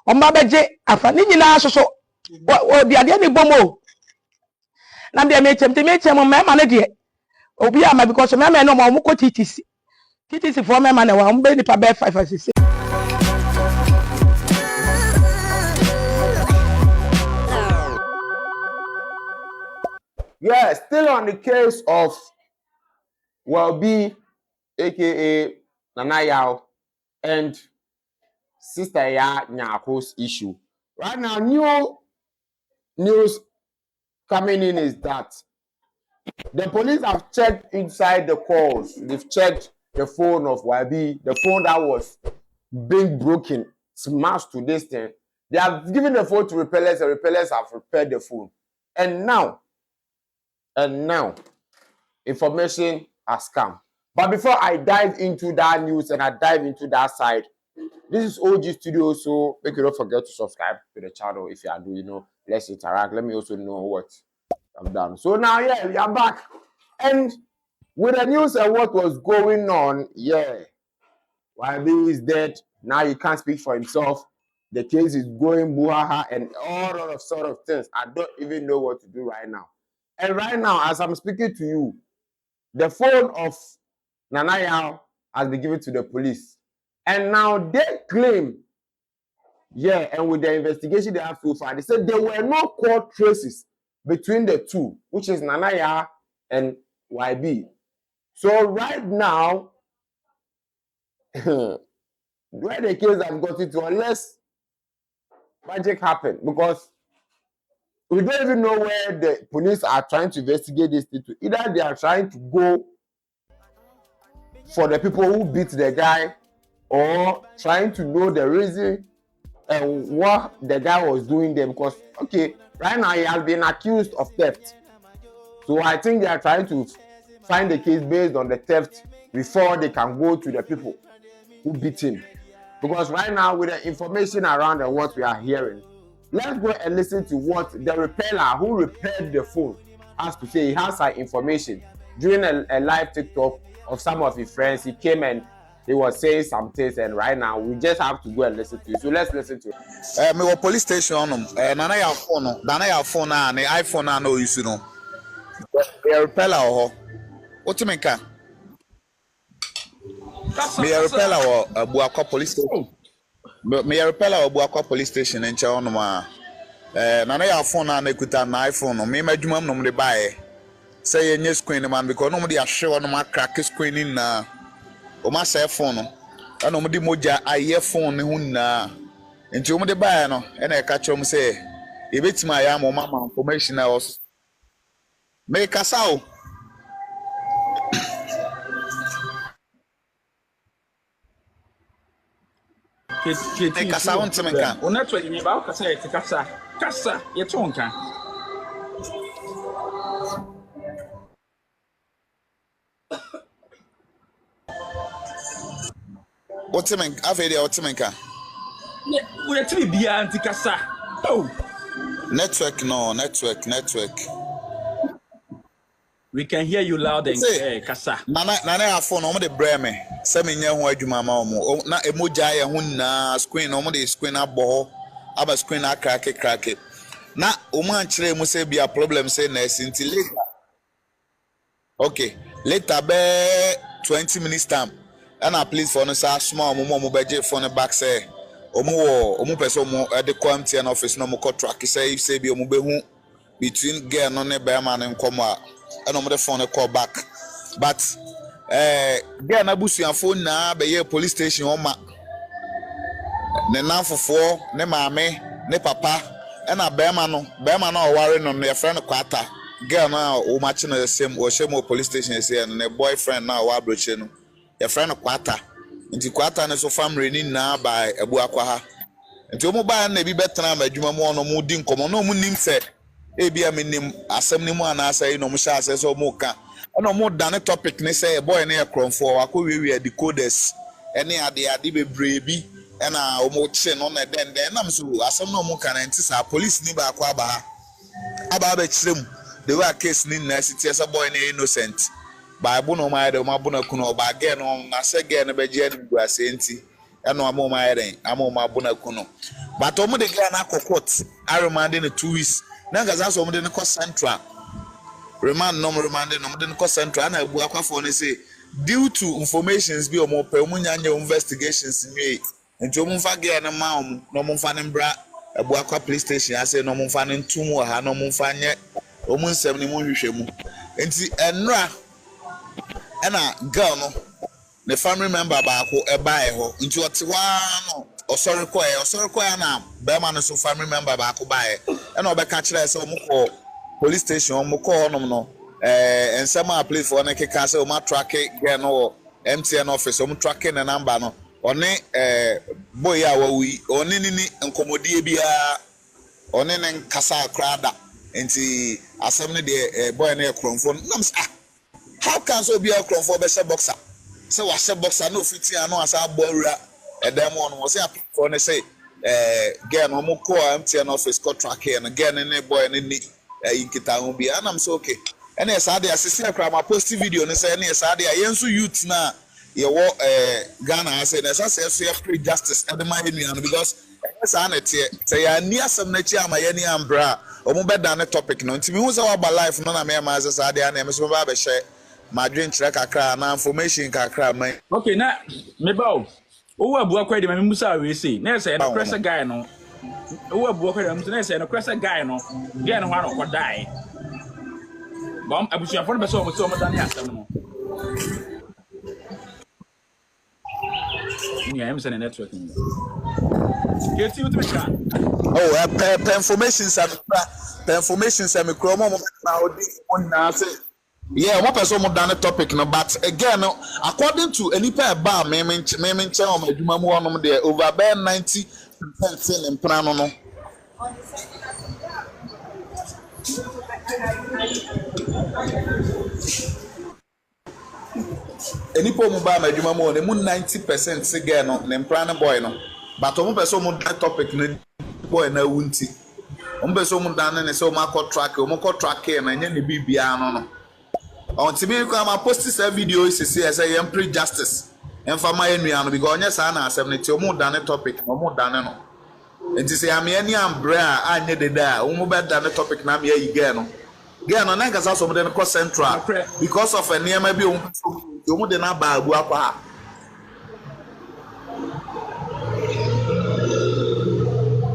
Oma beje afa ni nyina so obi ade ni bomo na be mechem me ma ne de obi ama because me no ma mo ko TTC for me ma na wa mo be nipa be 5 or 6. Yeah, still on the case of Wyllbee, aka Nana Yaw, and Sister Ya Nyako's issue. Right now, new news coming in is that the police have checked inside the calls. They've checked the phone of Wyllbee, the phone that was being broken, smashed to this thing. They have given the phone to Repellers, and Repellers have repaired the phone. And now, information has come. But before I dive into that news and I dive into that side, this is OG Studio, so make you don't forget to subscribe to the channel if you are doing, let's interact. Let me also know what I've done. So now, yeah, we are back. And with the news and what was going on, yeah, Wyllbee is dead. Now he can't speak for himself. The case is going buhaha and all of sort of things. I don't even know what to do right now. And right now, as I'm speaking to you, the phone of Nana Yaw has been given to the police. And now they claim, yeah, and with the investigation they have so far, they said there were no court traces between the two, which is Nana Yaw and Wyllbee. So right now, where the case has got into, unless magic happened, because we don't even know where the police are trying to investigate this thing to. Either they are trying to go for the people who beat the guy, or trying to know the reason and what the guy was doing there. Because, okay, right now he has been accused of theft. So I think they are trying to find the case based on the theft before they can go to the people who beat him. Because right now, with the information around and what we are hearing, let's go and listen to what the repeller who repaired the phone has to say. He has some information. During a live TikTok of some of his friends, he came and he was saying some things, and right now we just have to go and listen to it. So let's listen to it. Me police station on Nana Yaw phone no. Nana Yaw phone na ne iPhone na no use no. Me repeller ho. What me ka? Me repeller ho Abuakwa police station. Me repeller ho Abuakwa police station enche on ma. Nana Yaw phone na ekuta na iPhone no. Me madwuma no de bae. Say yenye screen man because no mo de ahwe no ma crack screen na. O ma say phone no. And no mo de moja aye phone ne hu na. Nti o mo de bae no e na e ka kyo mo say e betima ya mo mama information na was. Me kasa o. Kasa on temenka. O network ni ba o kasa ye kasa ye tonka. Otemenka afede otemenka. Ne o ye tiri bia anti kasa. Oh. Network no, network. We can hear you loud and clear, kasa. Nana Yaw phone no mo de breme. Se me nya ho adwuma ma omo. Na emoja ye ho na screen no mo de screen abo aba screen crack. Na omo anchire mu se bia problem say na sinti later. Okay, later be 20 minutes time. And I please for no sa small mo beje phone back say omo person mo de quality and office no mo ko track say if say bi omo be hu between girl no ne be man nkomo a and omo the phone call back. But girl na busu phone na be ye police station o ma ne nanfofo ne maame ne papa and a be man no o worry no your friend kwata girl na o match no the same o shemo police station say and ne boyfriend na o abroche no your friend kwata nti kwata ne so family ni na by Abuakwa ha nti o mo ba na bi betena ma adwuma mo no mo di nkomo no mo nim se e bia me nim asem ni mo ana say no mo sha ase so mo ka no mo dane topic ni say boy na ekronfo akọ decoders ene ade bebre bi na o mo che no na den na me so asem no mo ka na nti sa police ni ba akọ aba ba kirem the way case ni na city as boy na innocent Bible no my de mabuna kuno ba ge no na se ge na be je ni guase nti ɛno amoma ayɛden amoma abona kuno but omo de guy na kokot I remanded in 2 weeks na ngaza so omo de ko central remand de ko central na ebu akwafo ne say due to informations bi omo pe omo nyanya investigations nwe nti omo fa guy na ma omo no omo fa ne mbra ebu akwa police station ase no omo fa ne ntum wo ha no omo fa nye omo nsem ne mo hwehwɛ mu nti enra ena girl no the family member baako ebae ho nti otewa no osori koya na be ma no so family member baako bae ena obeka kire se omukọ police station omukọ honom no ensema police for na keka se o ma track girl no MTN office o track na number no one boy a wawi one ni nkomodie bia one ne nkasa krada nti asem ne de boy na ekromfo nam how can so be a kromfo be se boxer so was a boxer no fiti ano asa bowra edem on was a for ne say girl no mo call MTN office co track and again ne boy ne ni yinkita ho bia and I'm so okay and yes ade asese akra ma post video ne say yes ade ayenso youth na ye wo Ghana say na say so free justice and my enu because yes anete say ya ni asem na chi ama ye ni ambra omo beda ne topic no ntimi hu say wa ba life no na me ma say ade na me so ba be share my dream track kakra na information kakra man okay na me bawo o wa bua kwede me musa we say na say no pressure guy no o wa bua kwede me say no pressure guy no guy no ha no ko die bom abusuan fo no be so mo dane asem no ni am say network ni get you to me can oh information say me kro mo na odi on na say yeah, one person more than a topic no, but again, according to any pair bar, me channel my duma one there over about 90% in plano no. Any po mo ba my duma mo ne 90% say no ne plano boy no, but one person more that topic no boy na wunti. One person more than ne so ma track na nye ne bibia no. On TV come post this video is say pre justice and for my enuano because anya sa na asem ne ti omo dan topic omo dan no enti say am any ambra anya de da omo be dan topic na me yi girl no na nka so mo cross central because of a near bi omo de na ba agu akwa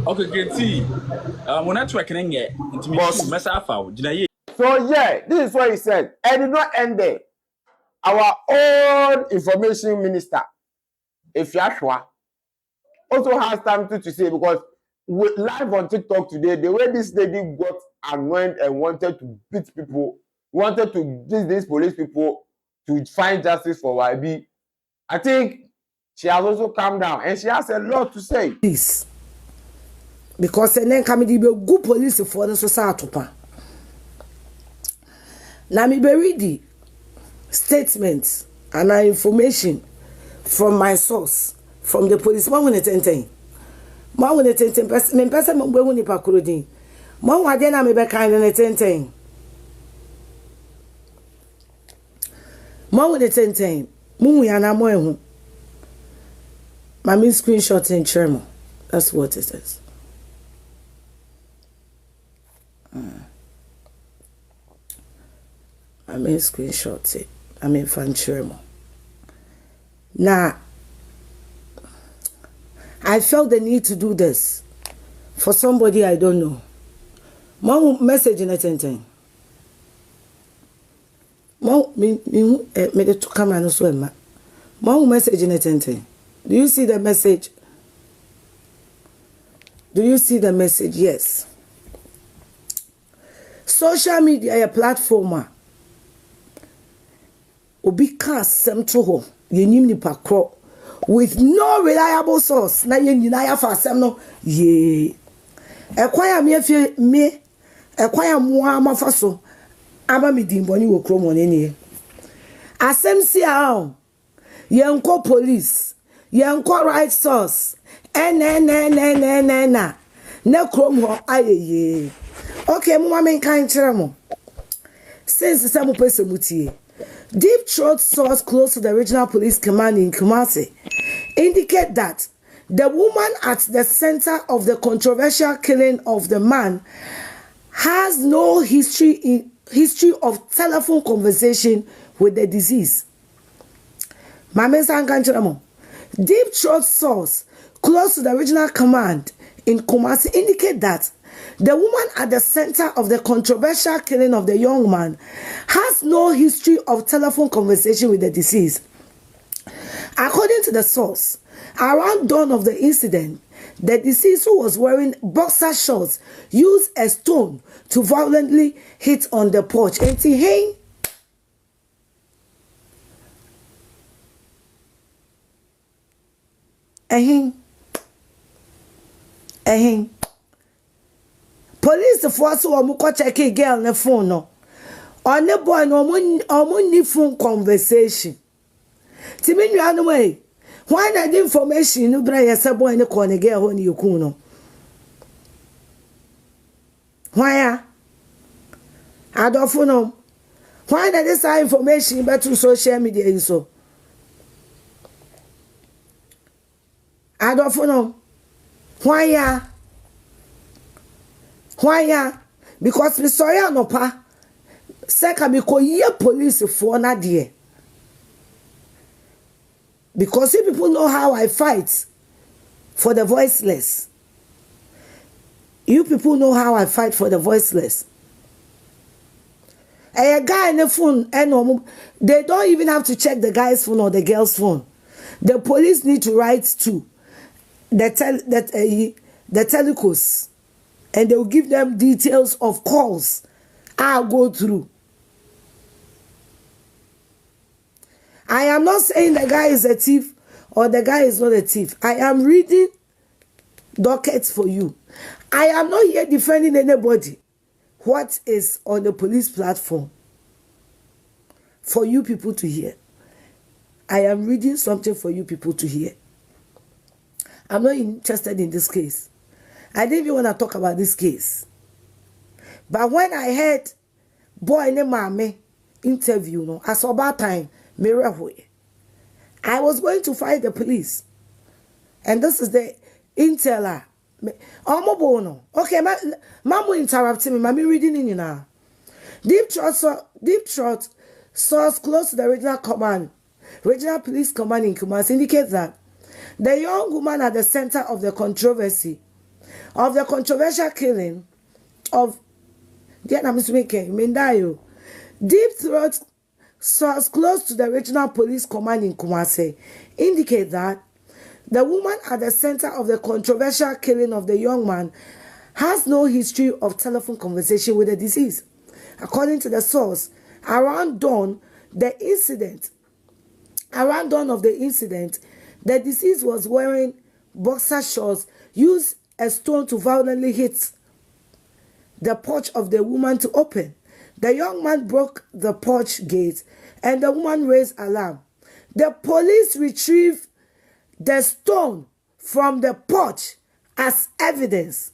okay get mo network nge enti me mess afa gina ye. So yeah, this is what he said. And it did not end there. Our own information minister, Afia Schwar, also has something to say because live on TikTok today, the way this lady got annoyed and wanted to beat people, wanted to beat these police people to find justice for Wyllbee, I think she has also calmed down and she has a lot to say. This because then come the good police for the society. Now me be read the statements and information from my source from the police. Mo won etenten. Mo won etenten me person mo gbe ni pakurodin. Mo wa de na me be kan na etenten. Mo won etenten. Mo ya na mo ehun. Mami screenshot in Chermo. That's what it is. I mean screenshot it. I mean fan Chermo. Now, I felt the need to do this for somebody I don't know. Mom message in anything. Mom me to come and swim. Mom message in anything. Do you see the message? Do you see the message? Yes. Social media a platform. Obi ka sem to ho. Yenim nipa kro with no reliable source. Na yen nyina ya fa sem no. Ye. Ekwaya me afie me. Ekwaya mo amafa so. Ama me dimboni wo kro mo ne ne. Asem si a. Yenko police. Yenko right source. Na. Ne krom ho ayeye. Okay, mo ma kan kire mo. Since some person mutie. Deep throat source close to the regional police command in Kumasi indicate that the woman at the center of the controversial killing of the man has no history of telephone conversation with the deceased. Deep throat source close to the regional command in Kumasi indicate that the woman at the center of the controversial killing of the young man has no history of telephone conversation with the deceased. According to the source, around dawn of the incident, the deceased, who was wearing boxer shorts, used a stone to violently hit on the porch. Police force were checking girl on the phone. No, on the boy, no phone conversation. Timmy, way. Why not the information you bring a boy in the corner girl on you kuno? Why? I don't know. Why not this information but to social media so? I don't know. Why? Because we saw ya no pa. Second, because ye police for na dear. Because if people know how I fight for the voiceless. You people know how I fight for the voiceless. A guy in the phone, they don't even have to check the guy's phone or the girl's phone. The police need to write to the telecos, and they will give them details of calls I'll go through. I am not saying the guy is a thief or the guy is not a thief. I am reading dockets for you. I am not here defending anybody. What is on the police platform for you people to hear? I am reading something for you people to hear. I'm not interested in this case. I didn't even want to talk about this case. But when I heard boy named Mame interview, no, I saw about time, I was going to fight the police. And this is the intel. Okay, mom will interrupt me. Mami reading in you now. Deep throat source close to the regional police command in Kumasi indicates that the young woman at the center of the controversial killing of Deep throat source close to the regional police command in Kumasi indicate that the woman at the center of the controversial killing of the young man has no history of telephone conversation with the deceased. According to the source, around dawn of the incident, the deceased was wearing boxer shorts, used a stone to violently hit the porch of the woman to open. The young man broke the porch gate and the woman raised alarm. The police retrieved the stone from the porch as evidence.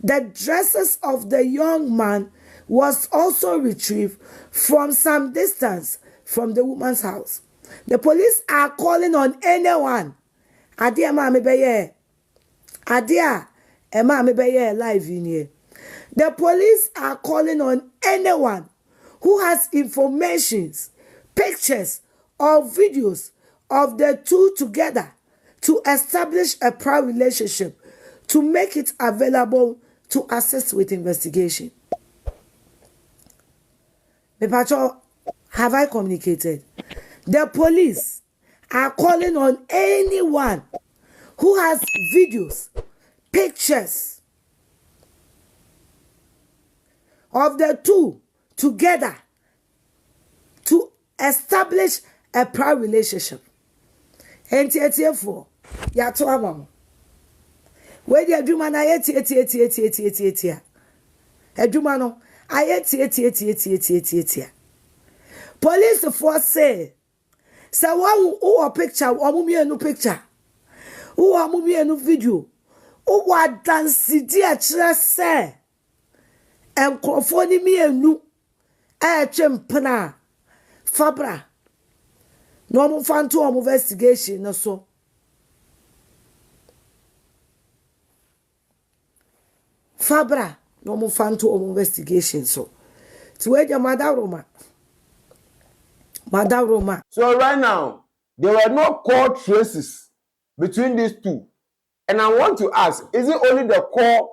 The dresses of the young man was also retrieved from some distance from the woman's house. The police are calling on anyone. Adia ma me beye. Adia ema me beye live in here. The police are calling on anyone who has informations, pictures, or videos of the two together to establish a prior relationship to make it available to assist with investigation. Mepacho, have I communicated? The police are calling on anyone who has videos, pictures of the two together to establish a prior relationship. And for ya to amam. Where the aduma na yeti. Aduma no ayeti. Police force say one who picture or mumienu picture. Who are mumienu video. Who are dance dia say. And crofoni mienu chempana fabra. No mo fanto investigation no so. Fabra no mo fanto investigation so to where your Madam Roma. So right now, there were no court traces between these two. And I want to ask, is it only the court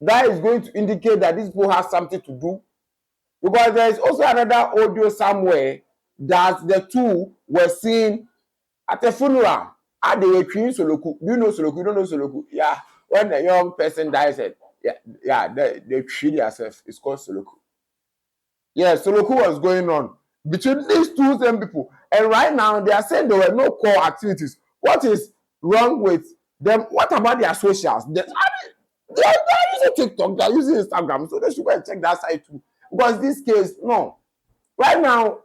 that is going to indicate that these people have something to do? Because there is also another audio somewhere that the two were seen at a funeral. And they were treating Soloku. Do you know Soloku? You don't know Soloku? Yeah. When a young person dies, they treat themselves. It's called Soloku. Yeah, Soloku was going on between these two same people. And right now, they are saying there were no core activities. What is wrong with them? What about their socials? They are using TikTok, they are using Instagram, so they should go and check that side too. Because this case, no. Right now,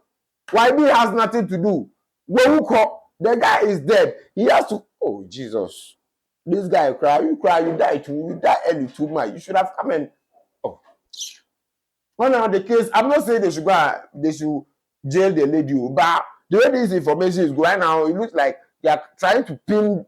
Wyllbee has nothing to do. The guy is dead. He has to, oh, Jesus. This guy cry, you die too. You die early too much. You should have come and, oh. Well, now the case, I'm not saying they should jail the lady, but the way this information is going now, it looks like they are trying to pin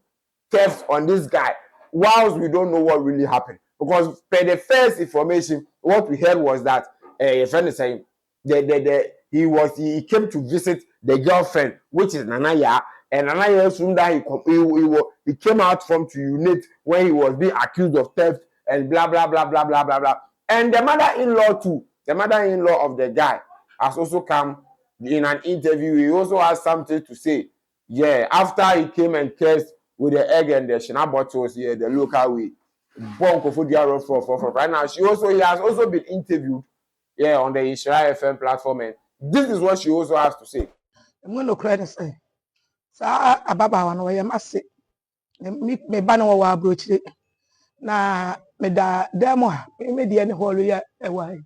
theft on this guy, whilst we don't know what really happened. Because per the first information, what we heard was that a friend is saying he came to visit the girlfriend, which is Nanaya, and Nanaya assumed that he came out from to unit when he was being accused of theft and blah blah blah blah blah blah blah. And the mother-in-law too, the mother-in-law of the guy has also come in an interview. He also has something to say. Yeah, after he came and cursed with the egg and the shina bottles here, the local way. Right now, he has also been interviewed on the Ishra FM platform, and this is what she also has to say. I'm going to cry to say, Sa Ababa, one way, I must say, me banner wa broach it. Na me da demo, me the any whole year away.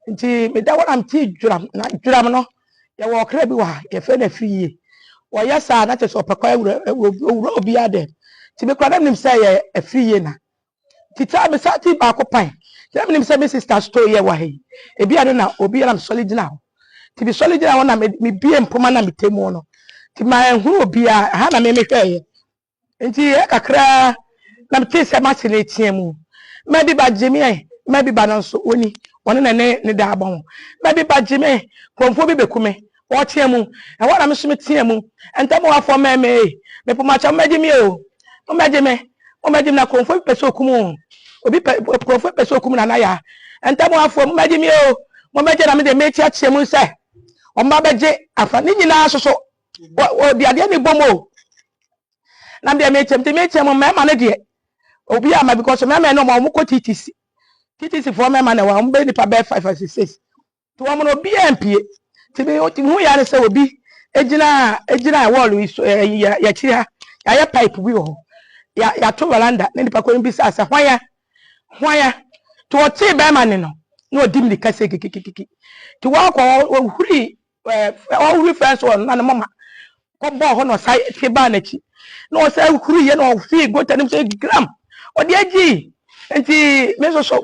Nti me da what I'm tea drum, not drum no, ya walk rebiwa, ya fed a free. Why, yes, sir, that is upper will be added. To be quite him say a free year. Tita me sati ba ko pan. Let me say my sister story ya wahi. E bi ado na obi am solid now. To be solid now na me bi empoma na me temu no. Ti ma ehuru obi a ha na me hweye. Nti e kakra na me tese ma se na etiemu. Me bi ba jemi me bi ba no so oni. Woni na ne da abon. Me bi ba jemi konfo bi bekume. Wo tiemu. E wo na me so me tiemu. Enta mo afo me poma cha me jemi o. O me jemi. O me jemi na konfo bi peso kumu. Obi profo peso kumu na ya. Enta mo afo mo me mo meje na me de mechi achiemu se. O ma beje afa ni nyina soso. Obi ade ni bomo. Na me mechi mo me ma ne de. Obi ama because me no mo ko TTC. TTC for me ma na wa mo be ni pa be 5 or 6. To wo mo no bi ampie. Ti be hu ya ne se obi ejina wall ya chi ha. Ya pipe bi ho. Ya to veranda na nipa ko bi sa asa hwaya to o ti be ma ne no na odim ni kase kikikiki to wa ko huri fence on na mama ko bo ho no sai ti ba na chi na o sai huri ye no fi go tanim say gram o de agi enti me so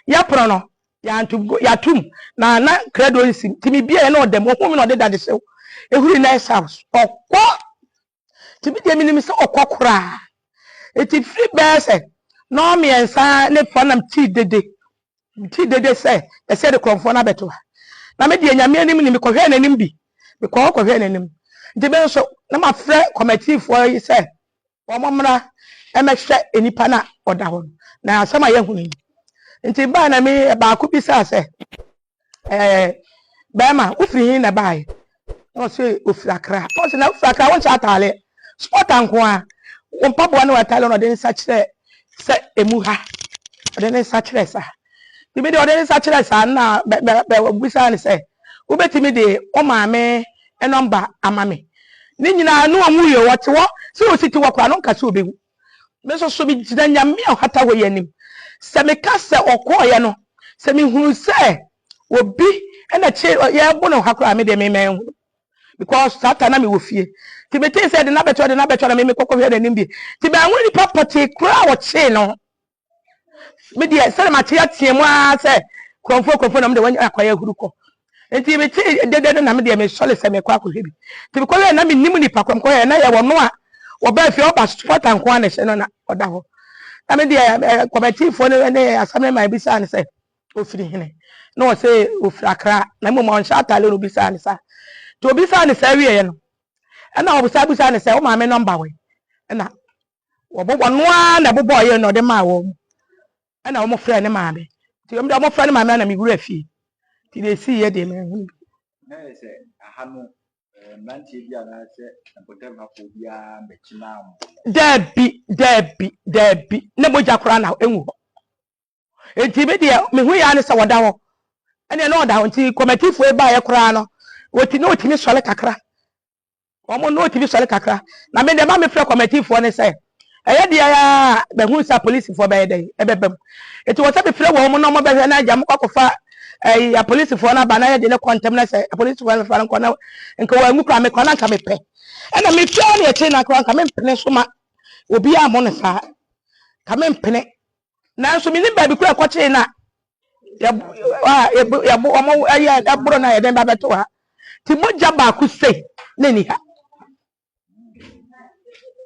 ya pro no ya tum na credo nsi ti mi bia na o dem o hu mi no de dade se e huri nice house okwo ti bi de mi ni se okwo kura eti free bese no me ensa ne fonam ti dede say e say the konfo na beto na me de nyame anim ni me ko hwe nanim bi me ko hwe nanim nti be so na ma frɛ committee for yi say o momra e me hwɛ enipa na oda ho na asama ye hunu nti ba na me ba ko bi say ba ma ufiri hin na bae no say ofiri akra no say na ofiri akra won cha atale sport anko a won pabo na watale no de nsa kyerɛ se emuha ode ne sa kyerɛ sa ti me de ode ne sa kyerɛ sa na be busa ne se wo betimi de o maame e number amame ni nyina no amu ye wote wo se o siti wo kwa no nka se obehu me so bi gida nyame a hata wo ye nim se me ka se okoye no se me hunu se obi e na che ye bo no hakura me de me men because sata na me wo fie ti me tin se de na beto na me kokko hwe de nim bi ti ba nwuri property kura wo che no me de se ma che atiemu a se konfo na me de wan akwaya huruko enti me che de na me de me sole se me kwa ko hwe bi ti be ko na me nim ni pa kwam ko na ye wo no a wo ba fie o ba sport anko na se no na oda ho I mean the committee for the assembly might be saying say ofiri hene no say ofiri akra na mo on shata le no bi saying say to bi saying say wie no na obusa bi saying say o ma me number we na wo bo no na bo boy no de ma wo na wo mo frɛ ne ma be ti o mo frɛ ne ma me na me wura fi ti de si ye de me hu na say ahanu mantie bia na say potem ha ko bia mechina am Debi ne moja kora na enwu enti be de me hu ya ne se woda ho ene na oda ho nti committee fo e ba ye kora no woti no otimi sole kakra omo no otimi sole kakra na me de ma me frɛ committee fo ne se eye de ya be hu sa police fo be de e bebem enti wo se be frɛ wo mo no mo be hwe na agya mo kwakofa ya police fo na ba na ye de ne contem na se police fo fa nko na nka wa ngu kra me kora na nka me pe ena me twa ne eche na kora nka me mpene so ma obi a mo ne sa ka me mpene na so mi ni ba bi kura kwache na ya omo ya aburo na ya den ba beto ha ti moja ba ku sei na ni ha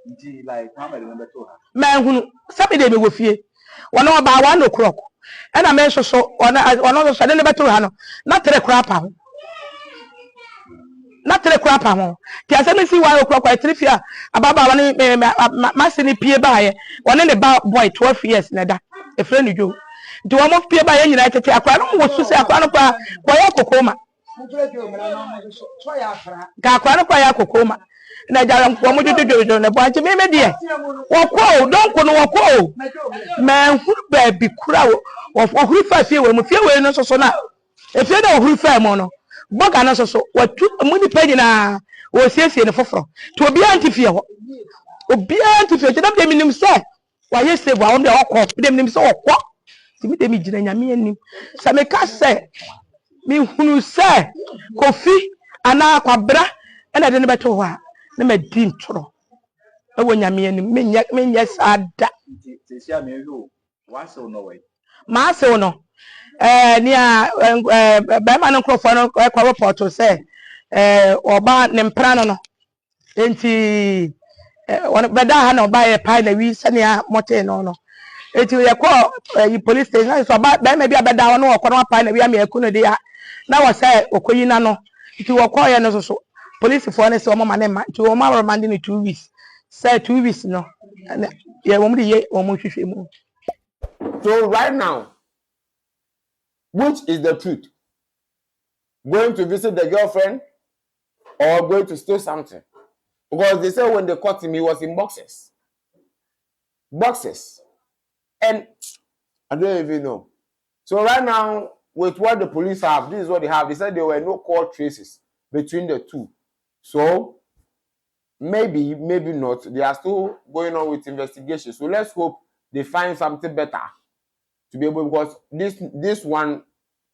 nti like how many number to ha ma hunu sabi de me wo fie wona ba 1 o'clock ena me so ona so de ne beto ha no na tere kura pa ho na tere kura pa ho ti ase me si 1 o'clock kwa 3 fia ababa woni ma se ni pie ba ye wona ne ba boy 12 years na da e friend ni jo nti wo mo pie ba ye nyina tete akwa no wo su se akwa no kwa ya kokoma ka akwa no kwa ya kokoma na jara wo mo jojo na bo anti me de wo ko don ko no wo ko ma huru ba bi kura wo huru fa fie we mo fie we no so na e fie na wo huru fa mo no boga na so watu muni page na wo siesie ne foforo to obi anti fie ho obi anti fie te dem nim se wa ye save wa on de okọ dem nim se okọ ti mi dem gina nyame anim se me ka se mi hunu se kofi ana kwabra na de ne beto ho a na ma di ntoro e wo nyame anim menye sada nti sia me hwe wa so no way ma se no ni a ba ma no krofo no kwa report say oba ne mpra no enti won beda ha na oba ye pai na wi sane a mote no enti ye ko police station so ba ma bia beda ho no okọ no pai na wi am yaku no de ya na wo say okoyi na no enti wo ko ye no so police fo ne se o mama ne ma enti wo ma remand ni 2 weeks say 2 weeks no ye wo mu de ye wo mu hwehwe mu. So right now, which is the truth? Going to visit the girlfriend or going to steal something? Because they said when they caught him, he was in boxes. Boxes. And I don't even know. So right now, with what the police have, this is what they have. They said there were no court traces between the two. So maybe, maybe not. They are still going on with investigation. So let's hope they find something better to be able, because this one,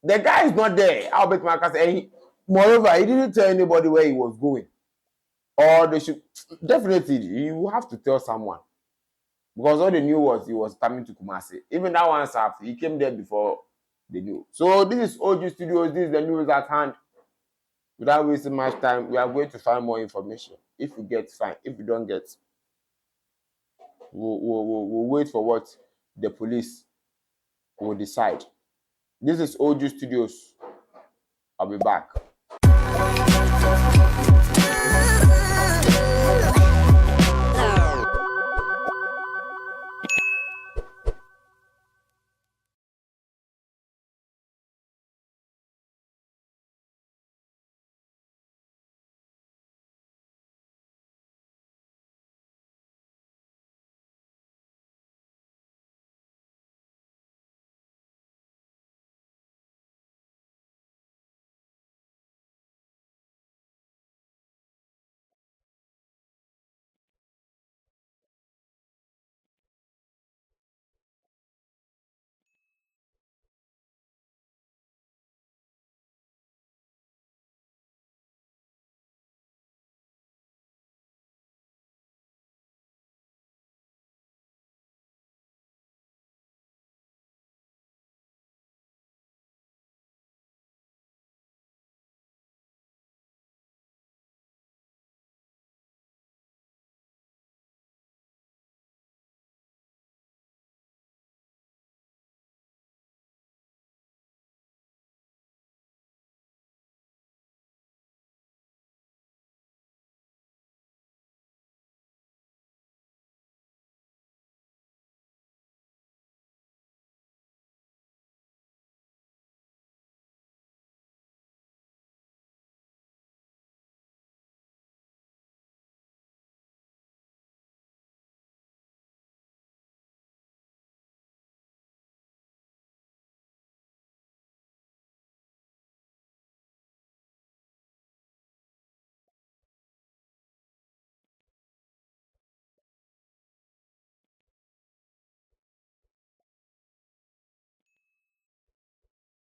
the guy is not there. I'll bet my say, moreover, he didn't tell anybody where he was going. Or they should definitely, you have to tell someone. Because all they knew was he was coming to Kumasi. Even that one, he came there before they knew. So this is OG Studios. This is the news at hand. Without wasting much time, we are going to find more information. If we get, fine. If we don't get, we'll wait for what the police will decide. This is OG Studios. I'll be back.